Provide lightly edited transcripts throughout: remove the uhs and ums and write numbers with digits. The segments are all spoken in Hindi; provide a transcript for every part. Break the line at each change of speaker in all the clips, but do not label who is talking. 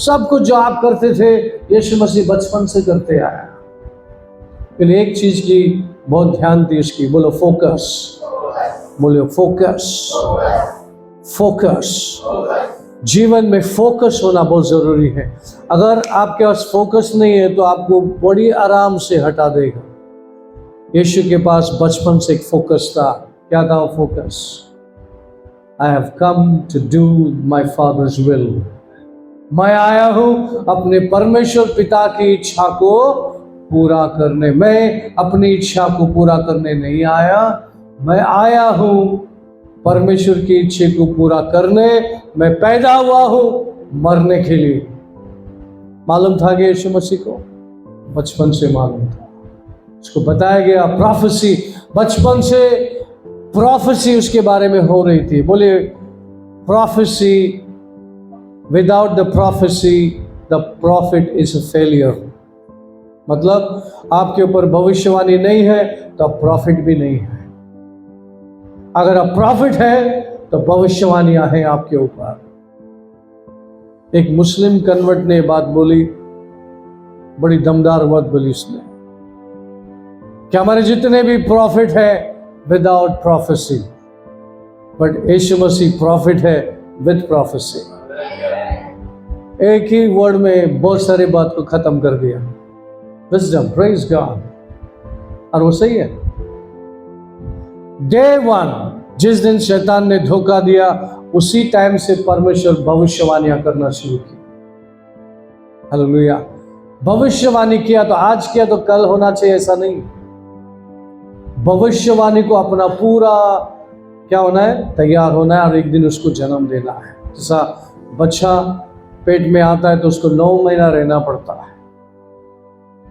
सब कुछ जो आप करते थे यीशु मसीह बचपन से करते आया। लेकिन एक चीज की बहुत ध्यान थी उसकी, बोलो फोकस, बोलो फोकस, फोकस। जीवन में फोकस होना बहुत जरूरी है। अगर आपके पास फोकस नहीं है तो आपको बड़ी आराम से हटा देगा। यीशु के पास बचपन से एक फोकस था। क्या था वो focus? I have come to do my father's will. मैं आया हूं अपने परमेश्वर पिता की इच्छा को पूरा करने। मैं अपनी इच्छा को पूरा करने नहीं आया, मैं आया हूं परमेश्वर की इच्छा को पूरा करने। मैं पैदा हुआ हूं मरने के लिए। मालूम था कि यीशु मसीह को बचपन से मालूम था। उसको बताया गया, प्रोफेसी, बचपन से प्रोफेसी उसके बारे में हो रही थी। बोलिए prophecy, without the prophecy the profit is a failure. मतलब आपके ऊपर भविष्यवाणी नहीं है तो प्रॉफिट भी नहीं है। अगर आप प्रॉफिट है तो भविष्यवाणियां हैं आपके ऊपर। एक मुस्लिम कन्वर्ट ने बात बोली, बड़ी दमदार बात बोली उसने कि हमारे जितने भी प्रॉफिट है विदाउट प्रोफेसी, बट यीशु मसीह प्रॉफिट है विद प्रोफेसी। एक ही वर्ड में बहुत सारी बात को खत्म कर दिया। Wisdom, praise God. और वो सही है। डे वन, जिस दिन शैतान ने धोखा दिया, उसी टाइम से परमेश्वर भविष्यवाणियां करना शुरू की। हालेलुया। भविष्यवाणी किया तो आज किया तो कल होना चाहिए, ऐसा नहीं। भविष्यवाणी को अपना पूरा क्या होना है, तैयार होना है और एक दिन उसको जन्म देना है। जैसा बच्चा पेट में आता है तो उसको 9 महीना रहना पड़ता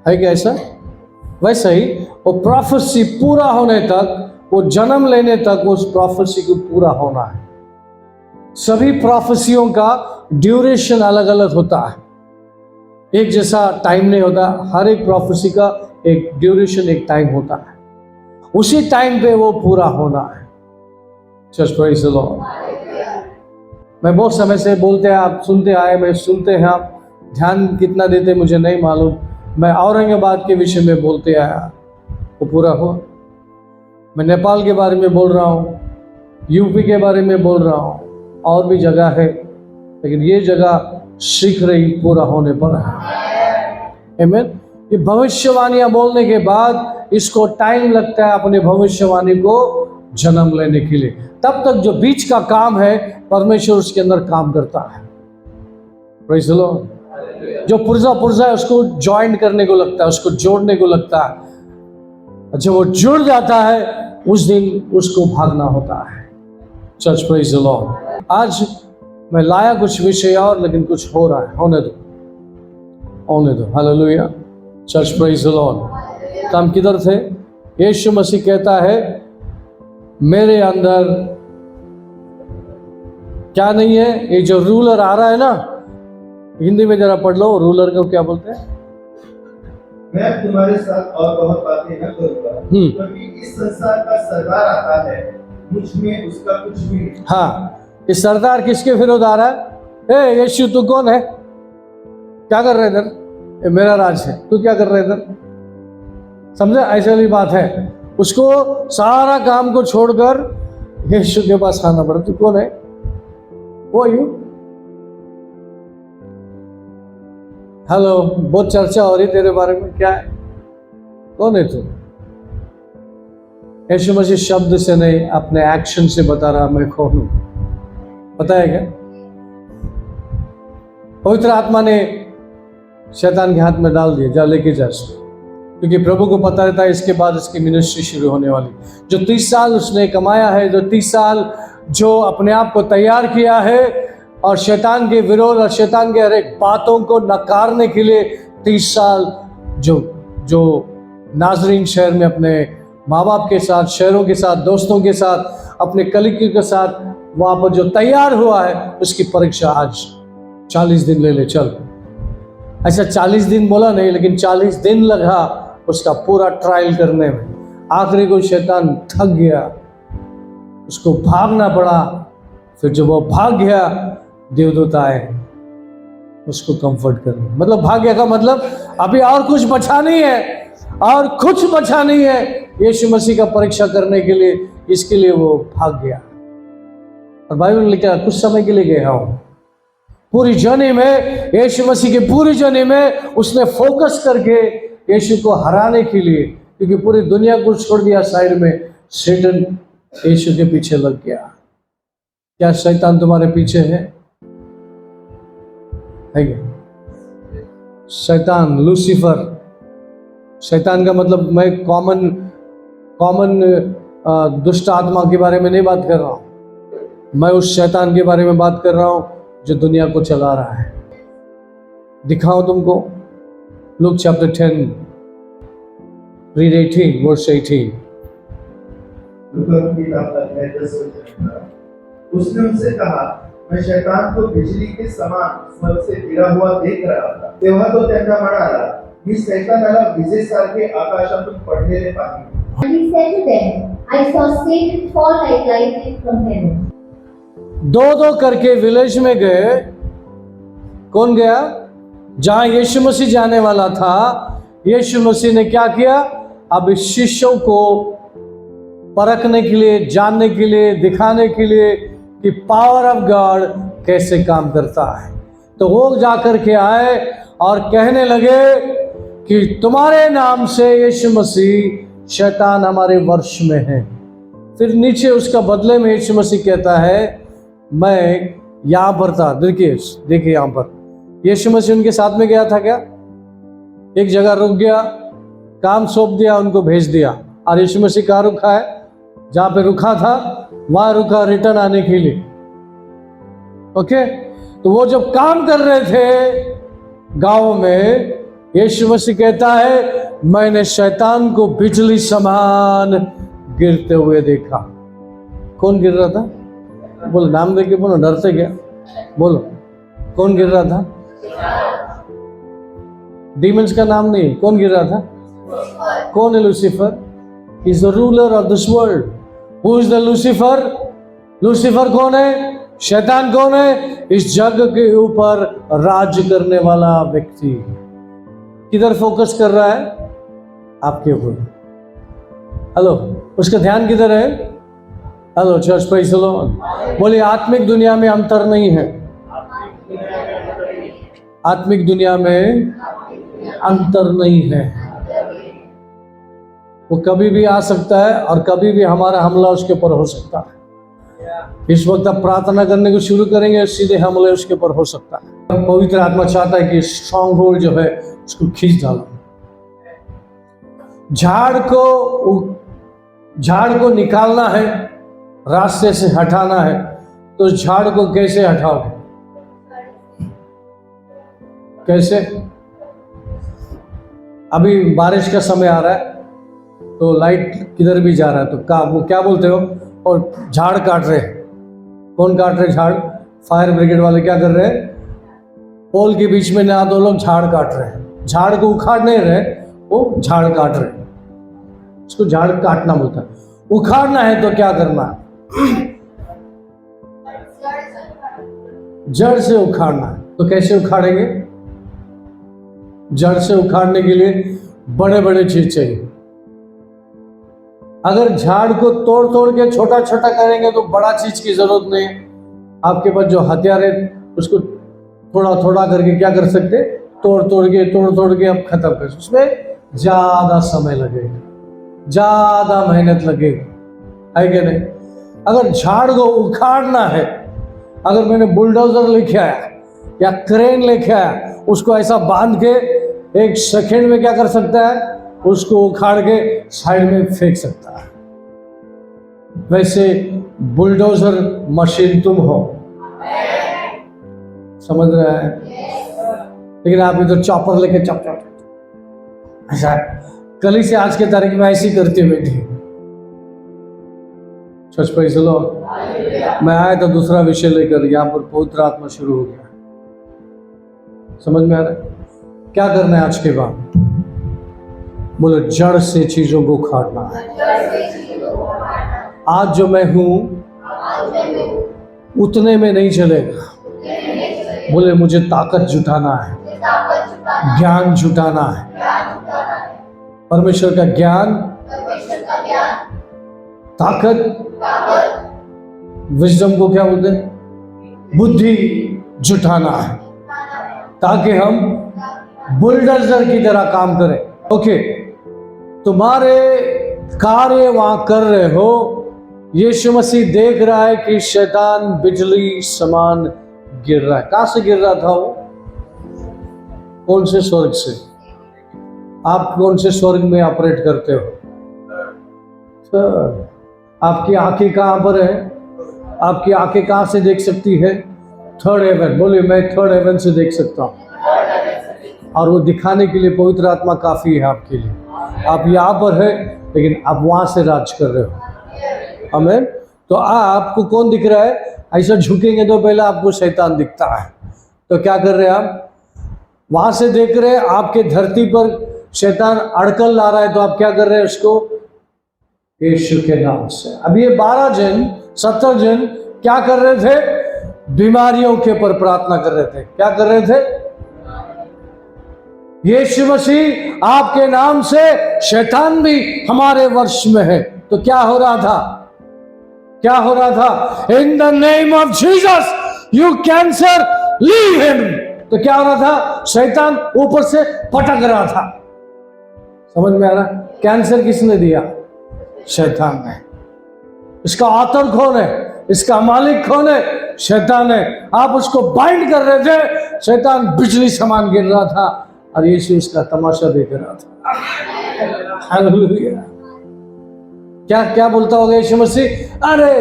है क्या ऐसा? वैसा ही वो प्रोफेसी पूरा होने तक, वो जन्म लेने तक उस प्रोफेसी को पूरा होना है। सभी प्रोफेसियों का ड्यूरेशन अलग अलग होता है, एक जैसा टाइम नहीं होता। हर एक प्रोफेसी का एक ड्यूरेशन, एक टाइम होता है। उसी टाइम पे वो पूरा होना है। Church praise the Lord. मैं बहुत समय से बोलते हैं, आप सुनते आए, मैं सुनते हैं, आप ध्यान कितना देते मुझे नहीं मालूम। मैं औरंगाबाद के विषय में बोलते आया, वो पूरा हो। मैं नेपाल के बारे में बोल रहा हूँ, यूपी के बारे में बोल रहा हूँ, और भी जगह है, लेकिन ये जगह शीघ्र ही पूरा होने पर है। आमीन। ये भविष्यवाणियां बोलने के बाद इसको टाइम लगता है अपने भविष्यवाणी को जन्म लेने के लिए। तब तक जो बीच का काम है परमेश्वर उसके अंदर काम करता है। Praise the Lord. जो पुर्जा है उसको ज्वाइन करने को लगता है, उसको जोड़ने को लगता है। जब वो जुड़ जाता है उस दिन उसको भागना होता है। Church praise the Lord. आज मैं लाया कुछ विषय और, लेकिन कुछ हो रहा है, होने दो। Hallelujah. Church praise the Lord. तो हम किधर थे? यीशु मसीह कहता है मेरे अंदर क्या नहीं है। ये जो रूलर आ रहा है ना, हिंदी में जरा पढ़ लो, रूलर को क्या बोलते हैं?
मैं तुम्हारे साथ और बहुत बातें न करूंगा, क्योंकि इस संसार का सरदार आता है, मुझ में उसका कुछ भी नहीं। हाँ,
इस सरदार किसके विरोध आ रहा है? ए यीशु, तू कौन है? क्या कर रहे इधर? ये मेरा राज है, तू क्या कर रहे इधर? समझा? ऐसी वाली बात है। उसको सारा काम को छोड़कर यीशु के पास आना पड़ा। तू कौन है? वो यू। हेलो, बहुत चर्चा हो रही तेरे बारे में, क्या है? कौन है तू? यीशु मसीह शब्द से नहीं, अपने एक्शन से बता रहा मैं कौन हूं। पता है क्या? पवित्र आत्मा ने शैतान के हाथ में डाल दिया, जा लेके जा इसको, क्योंकि प्रभु को पता रहता है इसके बाद इसकी मिनिस्ट्री शुरू होने वाली। जो 30 साल उसने कमाया है, जो 30 साल जो अपने आप को तैयार किया है और शैतान के विरोध और शैतान के हर एक बातों को नकारने के लिए 30 साल जो नाजरीन शहर में अपने माँ बाप के साथ, शहरों के साथ, दोस्तों के साथ, अपने कलीग के साथ वहाँ पर जो तैयार हुआ है, उसकी परीक्षा आज 40 दिन ले ले चल। ऐसा 40 दिन बोला नहीं, लेकिन 40 दिन लगा उसका पूरा ट्रायल करने में। आखिरी को शैतान थक गया, उसको भागना पड़ा। फिर जब वो भाग गया, देवदूत आए, उसको कंफर्ट करना। मतलब भाग्य का मतलब अभी और कुछ बचा नहीं है, और कुछ बचा नहीं है यीशु मसीह का परीक्षा करने के लिए, इसके लिए वो भाग गया। और बाइबल में लिखा कुछ समय के लिए गया हूं। पूरी जर्नी में, यीशु मसीह की पूरी जर्नी में उसने फोकस करके यीशु को हराने के लिए, क्योंकि पूरी दुनिया को छोड़ दिया साइड में, शैतान यीशु के पीछे लग गया। क्या शैतान तुम्हारे पीछे है क्या? शैतान, लूसीफर, शैतान का मतलब मैं कॉमन दुष्ट आत्मा के बारे में नहीं बात कर रहा हूं। मैं उस शैतान के बारे में बात कर रहा हूं जो दुनिया को चला रहा है। दिखाओ तुमको लूक चैप्टर 10 रीड 18 वर्स 18।
उसने उनसे कहा, मैं शैतान को बिजली के समान स्वर से गिरा हुआ देख रहा था। तेव्हा तो त्यांना म्हणाला, मी शैतानाला विजेसारखे आकाशातून पडलेले पाहिले.
And he said to them, I saw Satan fall like lightning from heaven.
दो करके विलेज में गए। कौन गया? जहां यीशु मसीह जाने वाला था। यीशु मसीह ने क्या किया? अब इस शिष्यों को परखने के लिए, जानने के लिए, दिखाने के लिए कि पावर ऑफ गॉड कैसे काम करता है, तो वो जाकर के आए और कहने लगे कि तुम्हारे नाम से यीशु मसीह शैतान हमारे वश में है। फिर नीचे उसका बदले में यीशु मसीह कहता है, मैं यहां पर था। देखिए यहां पर यीशु मसीह उनके साथ में गया था क्या? एक जगह रुक गया, काम सौंप दिया, उनको भेज दिया। और यीशु मसीह कहाँ रुका है? जहां पे रुका था वहां रुका, रिटर्न आने के लिए। ओके, तो वो जब काम कर रहे थे गांव में, यीशु मसीह कहता है, मैंने शैतान को बिजली समान गिरते हुए देखा। कौन गिर रहा था? बोलो, नाम देके बोलो, डरते क्या? बोलो, कौन गिर रहा था? डीमंस का नाम नहीं, कौन गिर रहा था? कौन है Lucifer? Is the ruler of this world. Who is the Lucifer? Lucifer कौन है? शैतान कौन है? इस जग के ऊपर राज करने वाला व्यक्ति। किधर फोकस कर रहा है? आपके ऊपर। हेलो, उसका ध्यान किधर है? Hello church, praise the Lord. बोलिए, आत्मिक दुनिया में अंतर नहीं है। आत्मिक दुनिया में अंतर नहीं है। वो कभी भी आ सकता है और कभी भी हमारा हमला उसके ऊपर हो सकता है। इस वक्त आप प्रार्थना करने को शुरू करेंगे, सीधे हमले उसके ऊपर हो सकता है। पवित्र आत्मा चाहता है कि स्ट्रॉन्ग होल्ड जो है उसको खींच डालो। झाड़ को निकालना है, रास्ते से हटाना है, तो झाड़ को कैसे हटाओगे? कैसे? अभी बारिश का समय आ रहा है तो लाइट किधर भी जा रहा है तो वो क्या बोलते हो? और झाड़ काट रहे हैं। कौन काट रहे? झाड़। फायर ब्रिगेड वाले क्या कर रहे हैं? पोल के बीच में ना, दो लोग झाड़ काट रहे हैं। झाड़ को उखाड़ नहीं रहे, वो झाड़ काट रहे हैं। इसको झाड़ काटना बोलता है। उखाड़ना है तो क्या करना है? जड़ से उखाड़ना है। तो कैसे उखाड़ेंगे? जड़ से उखाड़ने के लिए बड़े बड़े चीज चाहिए। अगर झाड़ को तोड़ के छोटा छोटा करेंगे तो बड़ा चीज की जरूरत नहीं है। आपके पास जो हथियार है उसको थोड़ा थोड़ा करके क्या कर सकते? तोड़ के अब खत्म कर। उसमें ज्यादा समय लगेगा, ज्यादा मेहनत लगेगा, है कि नहीं? अगर झाड़ को उखाड़ना है, अगर मैंने बुलडोजर लेके आया या क्रेन लेके आया, उसको ऐसा बांध के 1 सेकेंड में क्या कर सकता है? उसको उखाड़ के साइड में फेंक सकता है। वैसे बुलडोजर मशीन तुम हो, समझ रहे हैं? लेकिन आप इधर चॉपर लेके चॉप ऐसा कल ही से आज के तारीख में ऐसी करते हुए थे। Church praise the Lord. मैं आया था दूसरा विषय लेकर, यहाँ पर पवित्र आत्मा शुरू हो गया। समझ में आ रहा है क्या करना है आज के बाद? बोलो, जड़ से चीजों को उखाड़ना है। आज जो मैं हूं उतने में नहीं चलेगा, बोले मुझे ताकत जुटाना है, ज्ञान जुटाना है। परमेश्वर का ज्ञान, ताकत, विजडम को क्या बोलते हैं? बुद्धि जुटाना है, ताकि हम बुलडोजर की तरह काम करें। ओके, तुम्हारे कार्य वहां कर रहे हो, यीशु मसीह देख रहा है कि शैतान बिजली समान गिर रहा है। कहां से गिर रहा था वो? कौन से स्वर्ग से? आप कौन से स्वर्ग में ऑपरेट करते हो? सर, आपकी आंखें कहां पर है? आपकी आंखें कहां से देख सकती है? Third heaven. बोलिए मैं थर्ड हेवन से देख सकता हूं। और वो दिखाने के लिए पवित्र आत्मा काफी है आपके लिए। आप यहाँ पर है, लेकिन आप वहां से राज कर रहे हो। आमीन। तो आपको कौन दिख रहा है? ऐसा झुकेंगे तो पहले आपको शैतान दिखता है। तो क्या कर रहे हैं आप? वहां से देख रहे हैं आपके धरती पर शैतान अड़कल ला रहा है, तो आप क्या कर रहे हैं? उसको यीशु के नाम से। अब ये 12 जन 70 जन क्या कर रहे थे? बीमारियों के ऊपर प्रार्थना कर रहे थे। क्या कर रहे थे? यीशु मसीह आपके नाम से शैतान भी हमारे वश में है। तो क्या हो रहा था? क्या हो रहा था? इन the name of Jesus you cancer leave him. तो क्या हो रहा था? शैतान ऊपर से पटक रहा था। समझ में आ रहा? कैंसर किसने दिया? शैतान ने। इसका ऑथर कौन है? इसका मालिक कौन है? शैतान है। आप उसको बाइंड कर रहे थे, शैतान बिजली समान गिर रहा था और यीशु उसका तमाशा देख रहा था। हालेलुया। क्या क्या बोलता होगा यीशु मसीह? अरे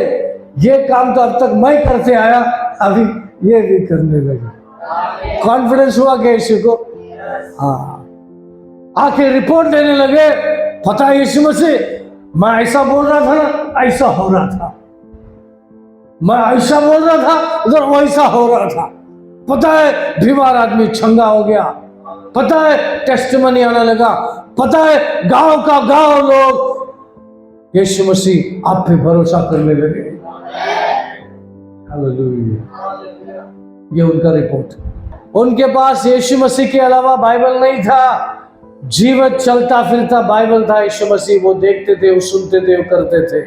ये काम तो अब तक मैं करते आया, अभी ये भी करने लगे। कॉन्फिडेंस हुआ क्या यीशु को? हाँ। आके रिपोर्ट देने लगे, पता है यीशु मसीह, मैं ऐसा बोल रहा था ना, ऐसा हो रहा था। मैं ऐसा बोल रहा था, उधर वैसा हो रहा था। पता है बीमार आदमी चंगा हो गया। पता है टेस्टिमनी आने लगा। पता है गांव का गांव लोग यीशु मसीह आप पे भरोसा करने लगे। हालेलुया। ये उनका रिपोर्ट। उनके पास यीशु मसीह के अलावा बाइबल नहीं था। जीवित चलता फिरता बाइबल था यीशु मसीह। वो देखते थे, वो सुनते थे, वो करते थे।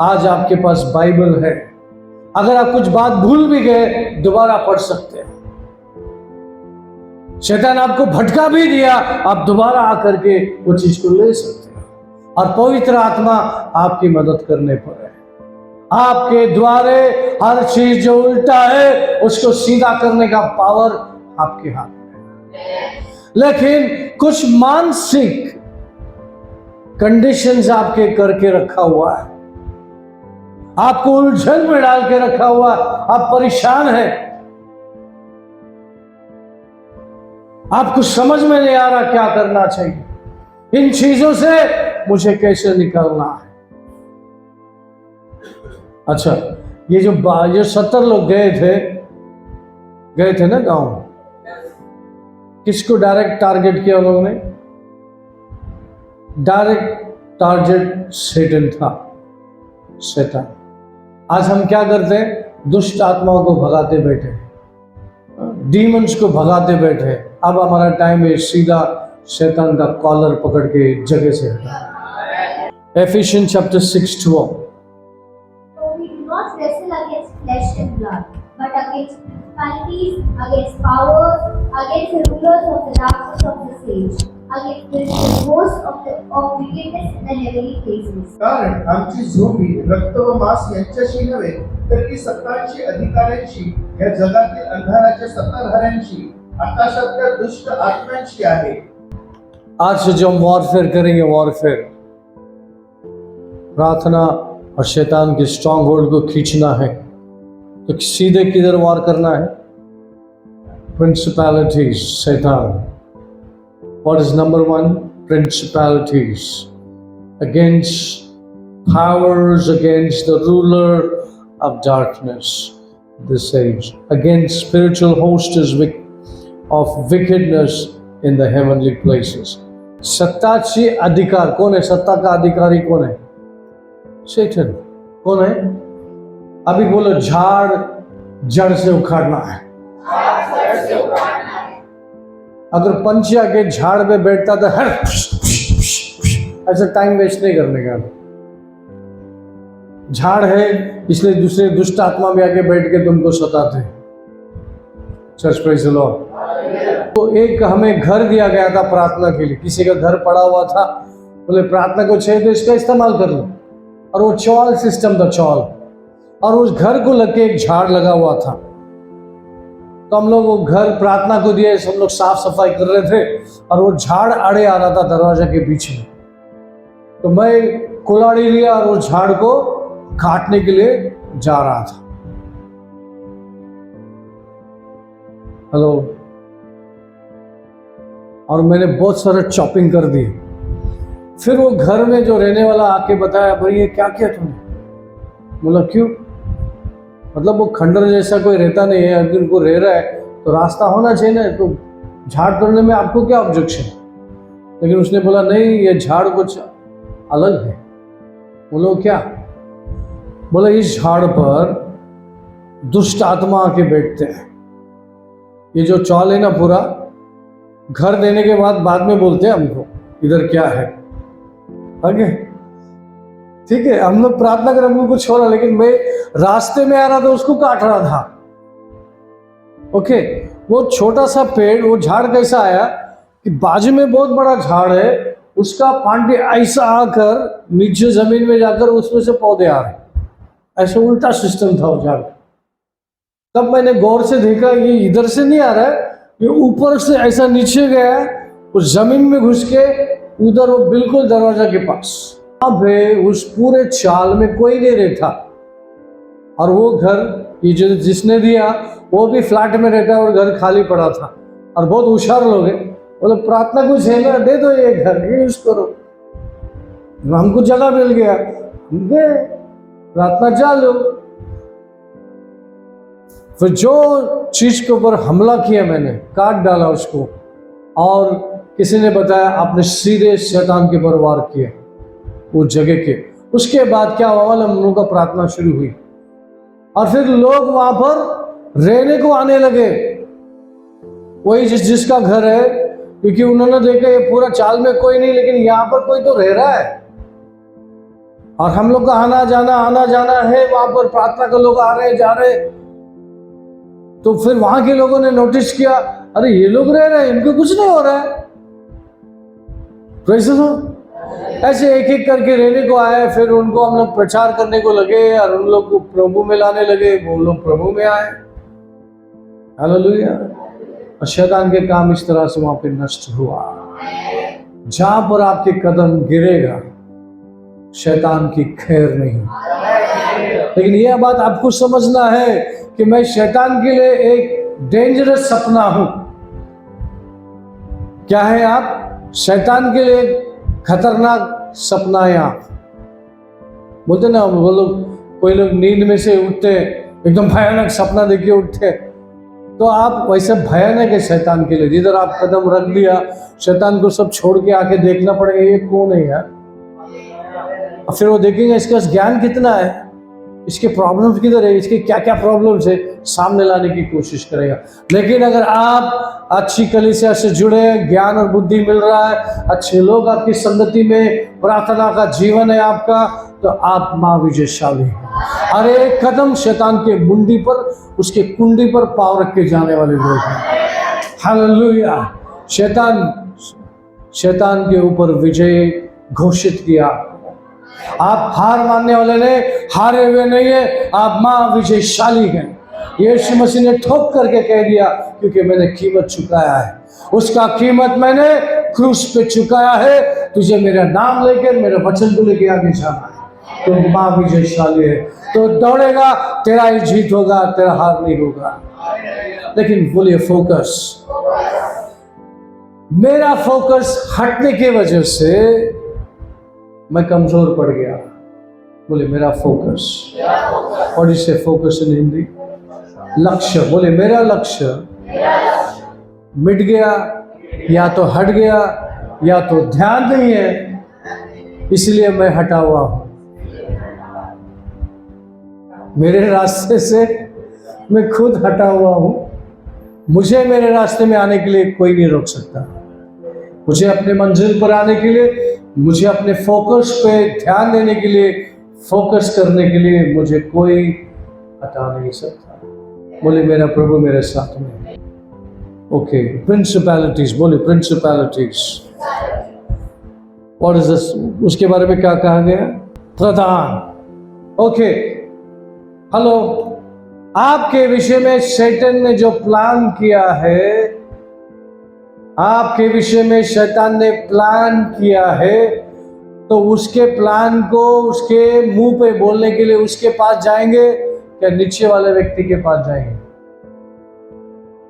आज आपके पास बाइबल है। अगर आप कुछ बात भूल भी गए, दोबारा पढ़ सकते हैं। शैतान आपको भटका भी दिया, आप दोबारा आकर के वो चीज को ले सकते हैं। और पवित्र आत्मा आपकी मदद करने पर है। आपके द्वारे हर चीज जो उल्टा है उसको सीधा करने का पावर आपके हाथ में है। लेकिन कुछ मानसिक कंडीशंस आपके करके रखा हुआ है, आपको उलझन में डाल के रखा हुआ, आप परेशान हैं, आपको समझ में नहीं आ रहा क्या करना चाहिए। इन चीजों से मुझे कैसे निकलना है? अच्छा, ये जो 70 लोग गए थे ना गांव, किसको डायरेक्ट टारगेट किया उन्होंने? डायरेक्ट टारगेट शैतान था। शैतान। आज हम क्या करते हैं? दुष्ट आत्माओं को भगाते बैठे, डीमंस को भगाते बैठे। अब हमारा टाइम है सीधा शैतान का कॉलर पकड़ के जगह से हटा। Efficiency chapter 6:12।
We do not wrestle against flesh and blood, but against principalities, against powers, against the rulers of the darkness of this age, against the hosts of wickedness in the heavenly places.
कारण आमची झोंबी रक्त व मांस यांच्याशी नव्हे, तर ती सत्तांची, अधिकाऱ्यांची, या जगातील अंधाराच्या सत्ताधाऱ्यांची, आकाशातल्या दुष्ट आत्म्यांची आहे।
आज से जो हम वॉरफेयर करेंगे, वॉरफेयर प्रार्थना और शैतान के स्ट्रॉन्ग होल्ड को खींचना है, तो सीधे किधर वार करना है? प्रिंसिपैलिटीज, शैतान। What is number 1? Principalities. Against powers, against the ruler of darkness, this age. Against spiritual hosts of wickedness in the heavenly places. सत्ताची अधिकार कौन है? सत्ता का अधिकारी कौन है? शैतान। कौन है? अभी बोलो, झाड़ जड़ से उखाड़ना है। अगर पंछी आके झाड़ पे बैठता तो हर ऐसा टाइम वेस्ट नहीं करने का। झाड़ है इसलिए दूसरे दुष्ट आत्मा भी आके बैठ के तुमको सताते हैं। Church praise the Lord. तो एक हमें घर दिया गया था प्रार्थना के लिए, किसी का घर पड़ा हुआ था, बोले प्रार्थना को चाहिए तो इसका इस्तेमाल कर लो। और वो चौल सिस्टम था, चौल, और उस घर को लग के एक झाड़ लगा हुआ था। तो हम लोग वो घर प्रार्थना को दिए, हम लोग साफ सफाई कर रहे थे और वो झाड़ आड़े आ रहा था दरवाजा के पीछे। तो मैं कुल्हाड़ी लिया और वो झाड़ को काटने के लिए जा रहा था। हेलो। और मैंने बहुत सारा चॉपिंग कर दी। फिर वो घर में जो रहने वाला आके बताया, भाई ये क्या किया तूने? बोला क्यों? मतलब वो खंडर जैसा कोई रहता नहीं है, अगर उनको रह रहा है तो रास्ता होना चाहिए ना, तो झाड़ तोड़ने में आपको क्या ऑब्जेक्शन? लेकिन उसने बोला नहीं, ये झाड़ कुछ अलग है। बोलो क्या? बोला इस झाड़ पर दुष्ट आत्मा आके बैठते हैं। ये जो चौल है ना, पूरा घर देने के बाद में बोलते हैं हमको इधर क्या है। आगे ठीक है, हम लोग प्रार्थना कर, हमको कुछ हो रहा, लेकिन मैं रास्ते में आ रहा था, उसको काट रहा था। ओके, वो छोटा सा पेड़, वो झाड़ कैसा आया कि बाजू में बहुत बड़ा झाड़ है, उसका पांडे ऐसा आकर नीचे जमीन में जाकर उसमें से पौधे आ रहे, ऐसा उल्टा सिस्टम था वो झाड़। तब मैंने गौर से देखा ये इधर से नहीं आ रहा है, ये ऊपर से ऐसा नीचे गया, उस जमीन में घुस के उधर वो बिल्कुल दरवाजा के पास। अब उस पूरे चाल में कोई नहीं रहता। और वो घर ये जो जिसने दिया वो भी फ्लैट में रहता है और घर खाली पड़ा था। और बहुत होशियार लोग हैं, बोले प्रार्थना कुछ है ना, दे दो ये घर, ये यूज करो। हमको जगह मिल गया, दे प्रार्थना चालू। फिर जो चीज के ऊपर हमला किया मैंने, काट डाला उसको, और किसी ने बताया आपने सीधे शैतान के ऊपर वार किया उस जगह के। उसके बाद क्या हुआ, हम लोगों का प्रार्थना शुरू हुई और फिर लोग वहां पर रहने को आने लगे, वही जिसका घर है, क्योंकि उन्होंने देखा ये पूरा चाल में कोई नहीं, लेकिन यहाँ पर कोई तो रह रहा है। और हम लोग का आना जाना है, वहां पर प्रार्थना के लोग आ रहे जा रहे। तो फिर वहां के लोगों ने नोटिस किया, अरे ये लोग रह रहे हैं, इनको कुछ नहीं हो रहा है। ऐसे एक एक करके रहने को आए। फिर उनको हम लोग प्रचार करने को लगे और उन लोग को प्रभु में लाने लगे, वो लोग प्रभु में आए। हालेलुया। और शैतान के काम इस तरह से वहां पे नष्ट हुआ। जहां पर आपके कदम गिरेगा शैतान की खैर नहीं। लेकिन यह बात आपको समझना है कि मैं शैतान के लिए एक डेंजरस सपना हूं। क्या है आप? शैतान के लिए खतरनाक सपना है आप। बोलते ना वो लोग, कोई लोग नींद में से उठते एकदम भयानक सपना देख के उठते, तो आप वैसे भयानक है शैतान के लिए। जिधर आप कदम रख दिया शैतान को सब छोड़ के आके देखना पड़ेगा ये कौन है यार। और फिर वो देखेंगे इसका ज्ञान कितना है, इसके प्रॉब्लम्स किधर है, इसके क्या क्या प्रॉब्लम्स है, सामने लाने की कोशिश करेगा। लेकिन अगर आप अच्छी कलीसिया से जुड़े, ज्ञान और बुद्धि मिल रहा है, अच्छे लोग आपकी संगति में, प्रार्थना का जीवन है आपका, तो आप महाविजयशाली हैं। और एक कदम शैतान के मुंडी पर, उसके कुंडी पर पाँव रख के जाने वाले लोग हैं। हालेलुया। शैतान के ऊपर विजय घोषित किया। आप हार मानने वाले ने, हारे हुए नहीं है, आप महाविजयशाली हैं। यीशु मसीह ने ठोक करके कह दिया, क्योंकि मैंने कीमत चुकाया है, उसका कीमत मैंने क्रूस पे चुकाया है। तुझे मेरा नाम लेकर, मेरे वचन को लेकर आगे जाना है, तो महाविजयशाली है। तो दौड़ेगा, तेरा ही जीत होगा, तेरा हार नहीं होगा। लेकिन बोलिए फोकस। मेरा फोकस हटने की वजह से मैं कमजोर पड़ गया। बोले मेरा फोकस। और इससे फोकस इन हिंदी लक्ष्य। बोले मेरा लक्ष्य मिट गया, या तो हट गया, या तो ध्यान नहीं है, इसलिए मैं हटा हुआ हूं। मेरे रास्ते से मैं खुद हटा हुआ हूं। मुझे मेरे रास्ते में आने के लिए कोई नहीं रोक सकता। मुझे अपने मंजिल पर आने के लिए, मुझे अपने फोकस पे ध्यान देने के लिए, फोकस करने के लिए मुझे कोई हटा नहीं सकता। बोले मेरा प्रभु मेरे साथ में। ओके, प्रिंसिपैलिटीज, बोले प्रिंसिपैलिटीज। What is this? उसके बारे में क्या कहा गया? प्रधान। ओके, हेलो, आपके विषय में शैतान ने जो प्लान किया है, आपके विषय में शैतान ने प्लान किया है, तो उसके प्लान को उसके मुंह पे बोलने के लिए उसके पास जाएंगे क्या नीचे वाले व्यक्ति के पास जाएंगे?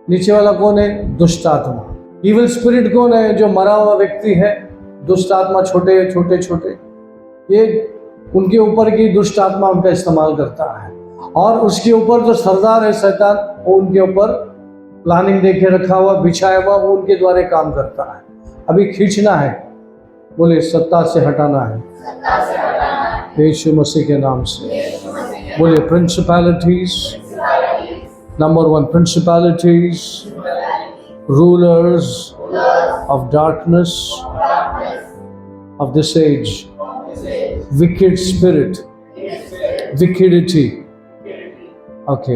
नीचे वाला कौन है? दुष्ट आत्मा। इविल स्पिरिट कौन है? जो मरा हुआ व्यक्ति है। दुष्ट आत्मा छोटे छोटे छोटे, ये उनके ऊपर की दुष्ट आत्मा उनका इस्तेमाल करता है। और उसके ऊपर जो सरदार है शैतान, वो उनके ऊपर प्लानिंग देके रखा हुआ, बिछाया हुआ, वो उनके द्वारा काम करता है। अभी खींचना है, बोले सत्ता से हटाना है यीशु मसीह के नाम से। बोले principalities, number 1 principalities, rulers of darkness of this age, wicked spirit, wickedity. Okay,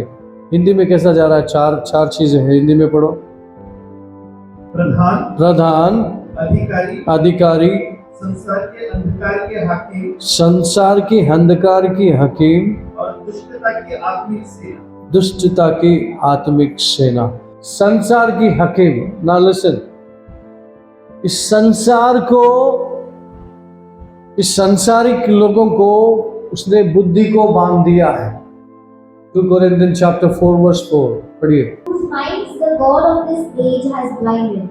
Hindi में कैसा जा रहा है? चार चीजें हैं, हिंदी में पढ़ो। प्रधान, अधिकारी, संसार के अंधकार की हकीम और दुष्टता की आत्मिक सेना। संसार की हकीम। ना लिसन, इस संसारिक लोगों को उसने बुद्धि को बांध दिया है। 2 Corinthians chapter 4 verse 4 पढ़िए।
Whose minds the God of this age has blinded,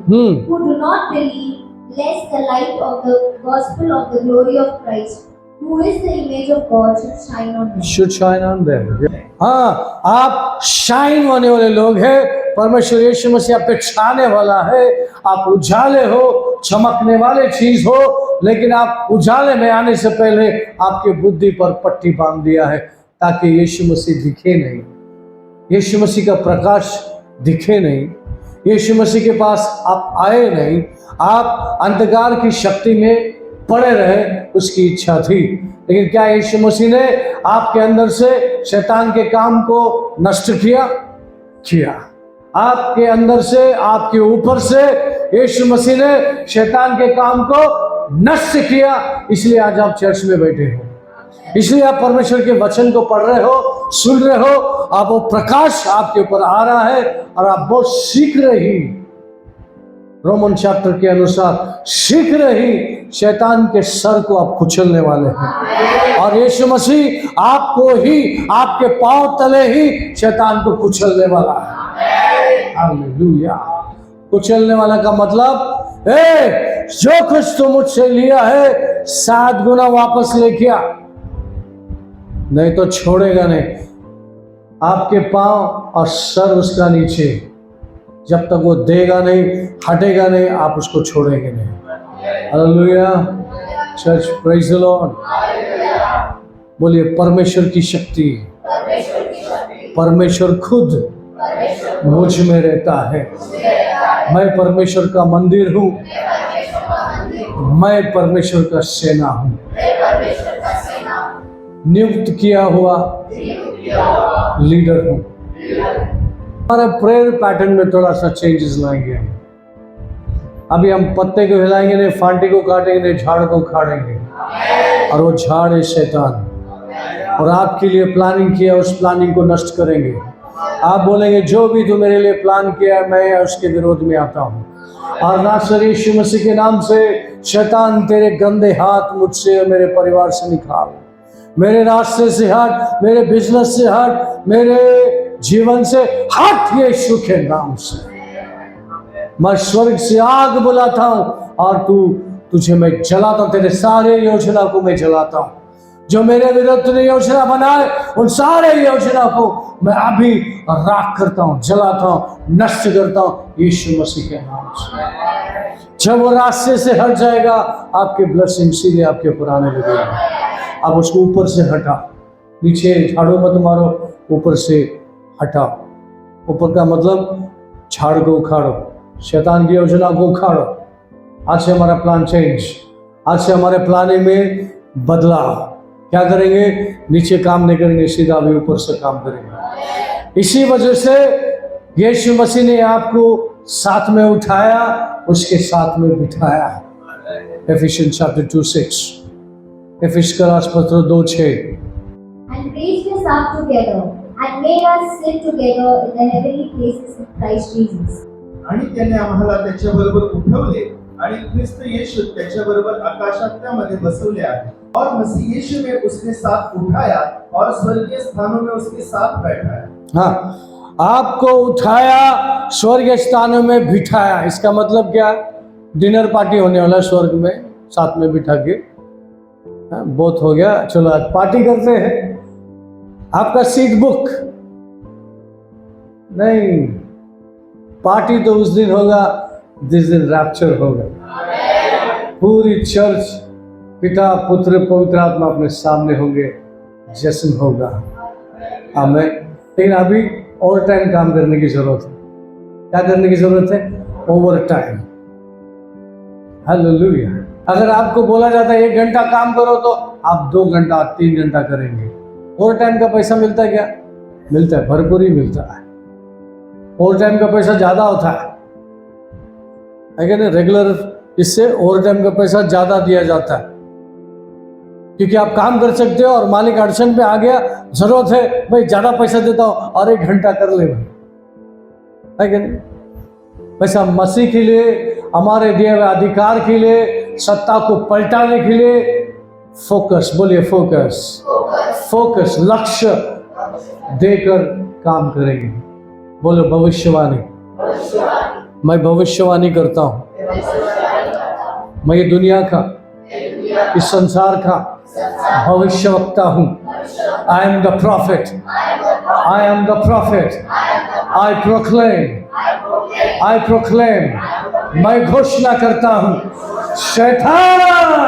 who do not believe, lest the light of the gospel of the glory of Christ, who is the image of God, should shine on them.
हाँ, आप शाइन होने वाले लोग हैं। परमेश्वर यीशु मसीह आप पे छाने वाला है। आप उजाले हो, चमकने वाले चीज हो, लेकिन आप उजाले में आने से पहले आपके बुद्धि पर पट्टी बांध दिया है ताकि यीशु मसीह दिखे नहीं, यीशु मसीह का प्रकाश दिखे नहीं, यीशु मसीह के पास आप आए नहीं, आप अंधकार की शक्ति में पड़े रहे। उसकी इच्छा थी, लेकिन क्या यीशु मसीह ने आपके अंदर से शैतान के काम को नष्ट किया? आपके अंदर से, आपके ऊपर से यीशु मसीह ने शैतान के काम को नष्ट किया। इसलिए आज आप चर्च में बैठे हो, इसलिए आप परमेश्वर के वचन को पढ़ रहे हो, सुन रहे हो। आप वो प्रकाश आपके ऊपर आ रहा है और आप बहुत शीघ्र ही, रोमन चैप्टर के अनुसार, शीघ्र ही शैतान के सर को आप कुचलने वाले हैं। और यीशु मसीह आपको ही, आपके पांव तले ही शैतान को कुचलने वाला है। हालेलुया। कुचलने वाला का मतलब, जो कुछ तो मुझसे लिया है 7 गुना वापस लेके आ, नहीं तो छोड़ेगा नहीं। आपके पांव और सर उसका नीचे, जब तक वो देगा नहीं, हटेगा नहीं, आप उसको छोड़ेंगे नहीं। Hallelujah. Church, praise the Lord. बोलिए परमेश्वर की शक्ति, परमेश्वर खुद मुझ में रहता है। मैं परमेश्वर का मंदिर हूँ, मैं परमेश्वर का सेना हूँ, नियुक्त किया हुआ लीडर हूँ। हमारा प्रेयर पैटर्न में थोड़ा सा चेंजेस लाएंगे। अभी हम पत्ते को हिलाएंगे नहीं, फांटी को काटेंगे नहीं, झाड़ को उखाड़ेंगे। और वो झाड़ है शैतान, और आपके लिए प्लानिंग किया, उस प्लानिंग को नष्ट करेंगे। आप बोलेंगे जो भी तू मेरे लिए प्लान किया है, मैं उसके विरोध में आता हूँ। और नासरी यीशु मसीह के नाम से शैतान, तेरे गंदे हाथ मुझसे और मेरे परिवार से निकाल। मेरे रास्ते से हट, मेरे बिजनेस से हट, मेरे जीवन से हट, यीशु के नाम से। मैं स्वर्ग से आग बुलाता हूँ और तुझे मैं जलाता हूँ। तेरे सारे योजना को मैं जलाता हूँ। जो मेरे विरुद्ध ने योजना बनाए, उन सारे योजना को मैं अभी राख करता हूँ, जलाता हूँ, नष्ट करता हूँ यीशु मसीह के नाम से। जब वो रास्ते से हट जाएगा, आपके ब्लेसिंग सीधे आपके ऊपर आने लगेगा। आप उसको ऊपर से हटा, नीचे झाड़ू मत मारो, ऊपर से हटाओ। ऊपर का मतलब झाड़ को उखाड़ो, शैतान की योजना को उखाड़ो। आज से हमारा प्लान चेंज, आज से हमारे प्लानिंग में बदलाव। क्या करेंगे? नीचे काम नहीं करेंगे, सीधा भी ऊपर से काम करेंगे। इसी वजह से यीशु मसीह ने आपको साथ में उठाया, उसके साथ में बिठाया। एफिशियंस चैप्टर 2:6, एफिसियंस पत्र 2:6।
And raised us up together and made us sit together in the heavenly places in Christ Jesus.
आणि त्याने आम्हाला त्याच्याबरोबर उठवले आणि ख्रिस्त येशू त्याच्याबरोबर आकाशात्यामध्ये बसवले आहे। और मसीह यीशु में उसने साथ उठाया और स्वर्गीय स्थानों में उसके साथ बैठाया।
हाँ, आपको उठाया, स्वर्गीय स्थानों में बिठाया। इसका मतलब क्या? डिनर पार्टी होने वाला स्वर्ग में, साथ में बिठा के। हाँ, बहुत हो गया, चलो आज पार्टी करते हैं। आपका सीट बुक नहीं, पार्टी तो उस दिन होगा जिस दिन रैप्चर होगा। पूरी चर्च पिता पुत्र पवित्र आत्मा अपने सामने होंगे, जश्न होगा। आमीन। लेकिन अभी ओवर टाइम काम करने की जरूरत है। क्या करने की जरूरत है? Over time. हालेलुया। अगर आपको बोला जाता है 1 घंटा काम करो तो आप 2 घंटा 3 घंटा करेंगे। ओवर टाइम का पैसा मिलता है क्या? मिलता है, भरपूर ही मिलता है। ओवर टाइम का पैसा ज्यादा होता है क्या नहीं? रेगुलर इससे ओवर टाइम का पैसा ज्यादा दिया जाता है, क्योंकि आप काम कर सकते हो और मालिक अड़चन पे आ गया, जरूरत है भाई ज्यादा पैसा देता हूं और 1 घंटा कर ले भाई, है क्या नहीं? पैसा मसीह के लिए, हमारे दिए हुए अधिकार के लिए, सत्ता को पलटाने के लिए फोकस, बोलिए फोकस, फोकस, लक्ष्य देकर काम करेंगे। बोलो भविष्यवाणी। मैं भविष्यवाणी करता हूं, मैं ये दुनिया का, इस संसार का भविष्यवक्ता हूं। I am the profit, I am the profit, I proclaim, मैं घोषणा करता हूं, शैतान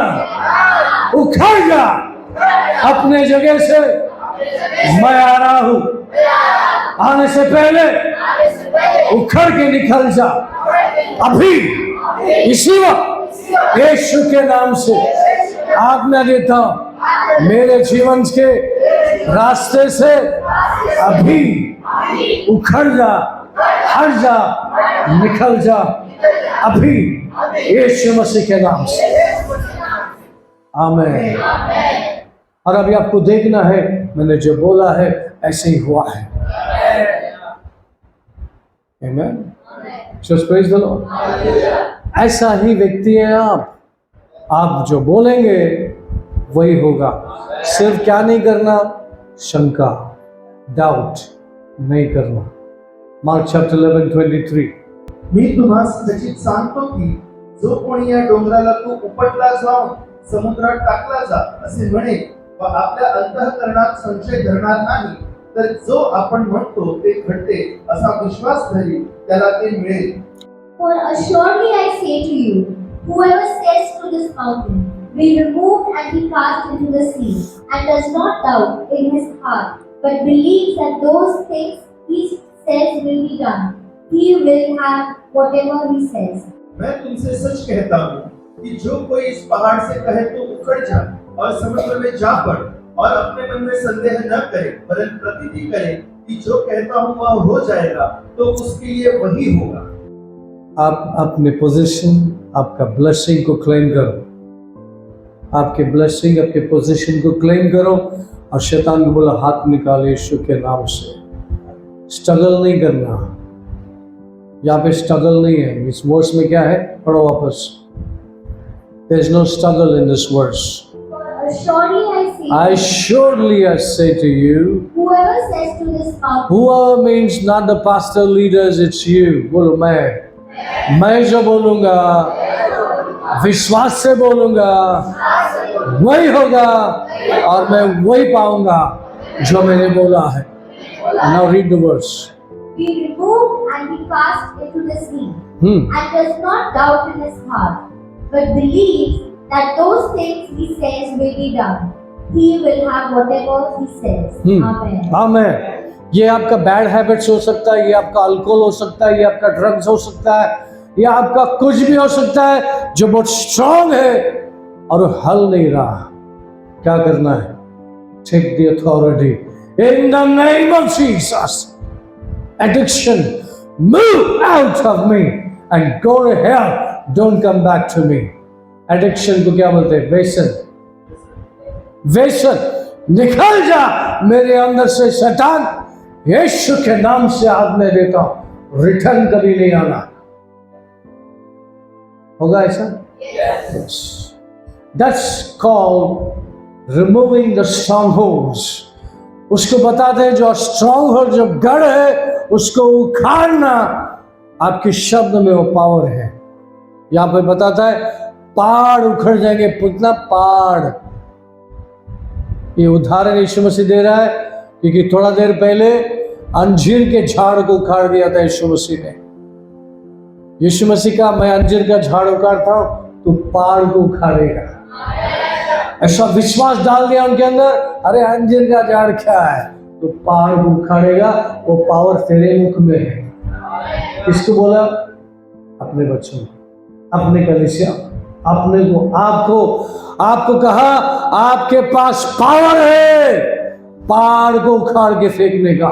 उखड़ जा अपने जगह से, मैं आ रहा हूं। आने से पहले उखड़ के निकल जा अभी, इसी वक्त यीशु के नाम से आज्ञा देता हूं, मेरे जीवन के रास्ते से अभी उखड़ जा, हट जा, निकल जा अभी, यीशु मसीह के नाम से। आमीन। और अभी आपको देखना है, मैंने जो बोला है ऐसे ही हुआ है। आमीन। Just praise the Lord। ऐसा ही व्यक्ति है आप जो बोलेंगे वही होगा। सिर्फ क्या नहीं करना? शंका, डाउट नहीं करना। Mark chapter 11:23।
मी तुम्हास खचित सांगतो की जो कोणी या डोंगराला तू उपटला जाऊन समुद्रात टाकला जा असे म्हणे व आपल्या अंतःकरणात संशय धरणार नाही, तर जो आपण म्हणतो ते घडते असा विश्वास धरी त्याला ते मिळेल।
For assuredly I say to you, whoever says to this mountain, be removed and be cast into the sea, and does not doubt in his heart, but believes that those things he says will be done, he will have whatever he says.
मैं तुमसे सच कहता हूँ कि जो कोई इस पहाड़ से कहे तो उखड़ जा और समुद्र में जा पड़, और अपने मन में संदेह न करे, वरन प्रतीति करे कि जो कहता हूँ वह हो जाएगा, तो उसके लिए वही होगा।
आप अपने पोजीशन, आपका ब्लेसिंग को क्लेम करो। आपके ब्लेसिंग, आपके पोजीशन को क्लेम करो और शैतान को बोला हाथ निकाले यीशु के नाम से। स्ट्रगल नहीं करना, यहाँ पे स्ट्रगल नहीं है। इस वर्स में क्या है? पढ़ो वापस। There is no struggle in this verse। Assuredly I say to you,
whoever says to this mountain,
whoever means not the pastor leaders, it's you। बोलो मैं जो बोलूंगा विश्वास से बोलूंगा वही होगा और मैं वही पाऊंगा जो मैंने बोला है। Now read the verse।
be removed and be cast into the sea, and does not doubt in his heart, but believes that those things he says will be done, he will have whatever he says। Amen।
Amen। ये आपका बैड हैबिट्स हो सकता है, ये आपका अल्कोहल हो सकता है, ये आपका ड्रग्स हो सकता है, ये आपका कुछ भी हो सकता है जो बहुत स्ट्रांग है और हल नहीं रहा। क्या करना है? Take the authority in the name of Jesus. Addiction, move out of me and go to hell, don't come back to me. Addiction को क्या बोलते हैं? व्यसन। व्यसन, निकल जा मेरे अंदर से शैतान, यीशु के नाम से आज्ञा देता हूं, रिटर्न कभी नहीं आना। होगा ऐसा? Yes. That's called removing the strongholds. उसको बताते हैं जो stronghold, जो गढ़ है उसको उखाड़ना, आपके शब्द में वो पावर है। यहां पे बताता है पहाड़ उखड़ जाएंगे। पुतना पहाड़, ये उदाहरण यीशु मसीह दे रहा है क्योंकि थोड़ा देर पहले अंजीर के झाड़ को उखाड़ दिया था यीशु मसीह ने। यीशु मसीह का मैं अंजीर का झाड़ उखाड़ता हूं, तो पहाड़ को उखाड़ेगा। ऐसा विश्वास डाल दिया उनके अंदर, अरे अंजीर का झाड़ क्या है, तो पहाड़ को उखाड़ेगा। वो पावर तेरे मुख में है। किसको बोला? अपने बच्चों को, अपने कलीसिया, अपने को, आपको कहा आपके पास पावर है पहाड़ को उखाड़ के फेंकने का।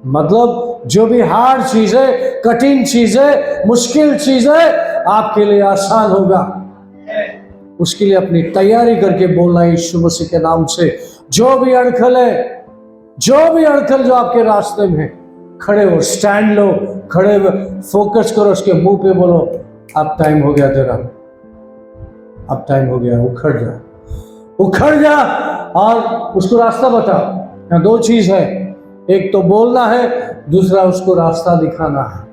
मतलब जो भी हार्ड चीज है, कठिन चीज है, मुश्किल चीज है, आपके लिए आसान होगा। उसके लिए अपनी तैयारी करके बोलना यीशु मसीह के नाम से। जो भी अड़खल है, जो आपके रास्ते में है, खड़े हो, स्टैंड लो, खड़े हो, फोकस करो, उसके मुंह पे बोलो अब टाइम हो गया तेरा, अब टाइम हो गया, उखड़ जा और उसको रास्ता बता। यहाँ दो चीज है, एक तो बोलना है, दूसरा उसको रास्ता दिखाना है।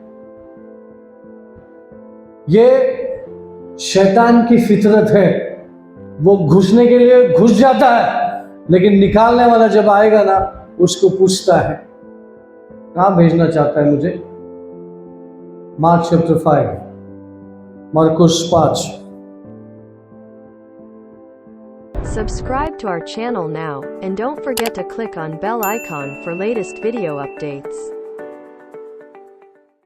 ये शैतान की फितरत है, वो घुसने के लिए घुस जाता है, लेकिन निकालने वाला जब आएगा ना, उसको पूछता है कहां भेजना चाहता है मुझे। मार्क चैप्टर 5, मरकुस 5।
Subscribe to our channel now, and don't forget to click on bell icon for latest video updates.